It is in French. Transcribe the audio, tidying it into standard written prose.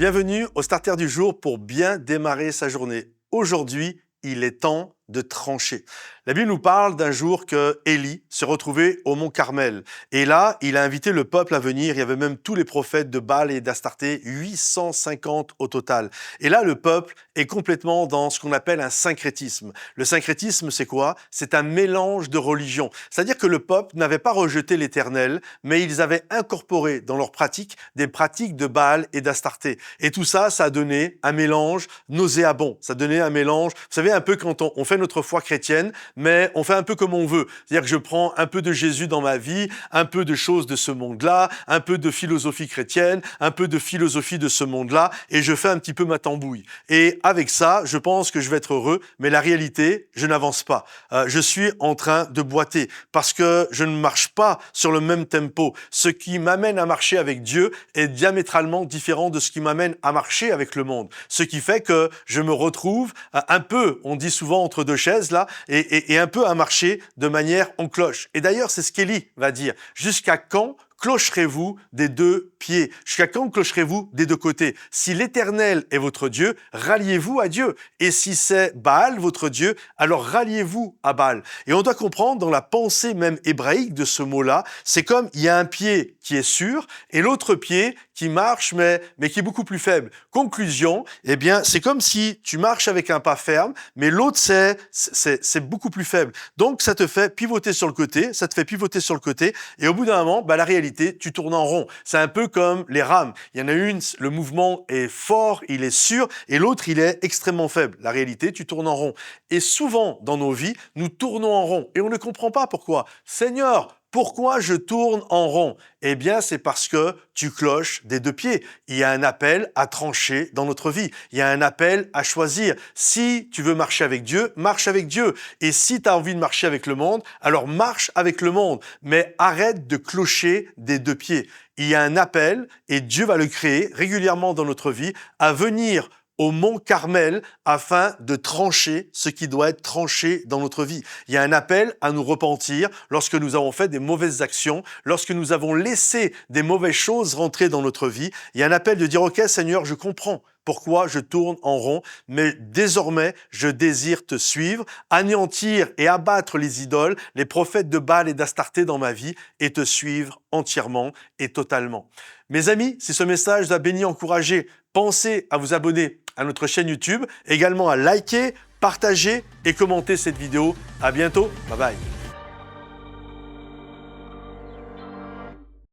Bienvenue au Starter du jour pour bien démarrer sa journée. Aujourd'hui, il est temps de trancher. La Bible nous parle d'un jour que Élie se retrouvait au mont Carmel. Et là, il a invité le peuple à venir. Il y avait même tous les prophètes de Baal et d'Astarté, 850 au total. Et là, le peuple est complètement dans ce qu'on appelle un syncrétisme. Le syncrétisme, c'est quoi? C'est un mélange de religions. C'est-à-dire que le peuple n'avait pas rejeté l'Éternel, mais ils avaient incorporé dans leurs pratiques des pratiques de Baal et d'Astarté. Et tout ça, ça a donné un mélange nauséabond. Ça a donné un mélange, vous savez, un peu quand on fait notre foi chrétienne, mais on fait un peu comme on veut. C'est-à-dire que je prends un peu de Jésus dans ma vie, un peu de choses de ce monde-là, un peu de philosophie chrétienne, un peu de philosophie de ce monde-là, et je fais un petit peu ma tambouille. Et avec ça, je pense que je vais être heureux, mais la réalité, je n'avance pas. Je suis en train de boiter parce que je ne marche pas sur le même tempo. Ce qui m'amène à marcher avec Dieu est diamétralement différent de ce qui m'amène à marcher avec le monde. Ce qui fait que je me retrouve un peu, on dit souvent entre deux chaises là, et un peu à marcher de manière en cloche. Et d'ailleurs, c'est ce qu'Élie va dire. Jusqu'à quand clocherez-vous des deux pieds? Jusqu'à quand clocherez-vous des deux côtés? Si l'Éternel est votre Dieu, ralliez-vous à Dieu. Et si c'est Baal votre Dieu, alors ralliez-vous à Baal. Et on doit comprendre dans la pensée même hébraïque de ce mot-là, c'est comme il y a un pied qui est sûr et l'autre pied qui marche mais qui est beaucoup plus faible. Conclusion, eh bien, c'est comme si tu marches avec un pas ferme, mais l'autre c'est beaucoup plus faible. Donc ça te fait pivoter sur le côté, et au bout d'un moment, la réalité, tu tournes en rond. C'est un peu comme les rames. Il y en a une, le mouvement est fort, il est sûr, et l'autre, il est extrêmement faible. La réalité, tu tournes en rond. Et souvent, dans nos vies, nous tournons en rond. Et on ne comprend pas pourquoi. Seigneur, pourquoi je tourne en rond? Eh bien, c'est parce que tu cloches des deux pieds. Il y a un appel à trancher dans notre vie. Il y a un appel à choisir. Si tu veux marcher avec Dieu, marche avec Dieu. Et si tu as envie de marcher avec le monde, alors marche avec le monde. Mais arrête de clocher des deux pieds. Il y a un appel, et Dieu va le créer régulièrement dans notre vie, à venir au mont Carmel afin de trancher ce qui doit être tranché dans notre vie. Il y a un appel à nous repentir lorsque nous avons fait des mauvaises actions, lorsque nous avons laissé des mauvaises choses rentrer dans notre vie. Il y a un appel de dire « Ok Seigneur, je comprends pourquoi je tourne en rond, mais désormais je désire te suivre, anéantir et abattre les idoles, les prophètes de Baal et d'Astarté dans ma vie et te suivre entièrement et totalement. » Mes amis, si ce message vous a béni, encouragé, pensez à vous abonner à notre chaîne YouTube, également à liker, partager et commenter cette vidéo. À bientôt, bye bye.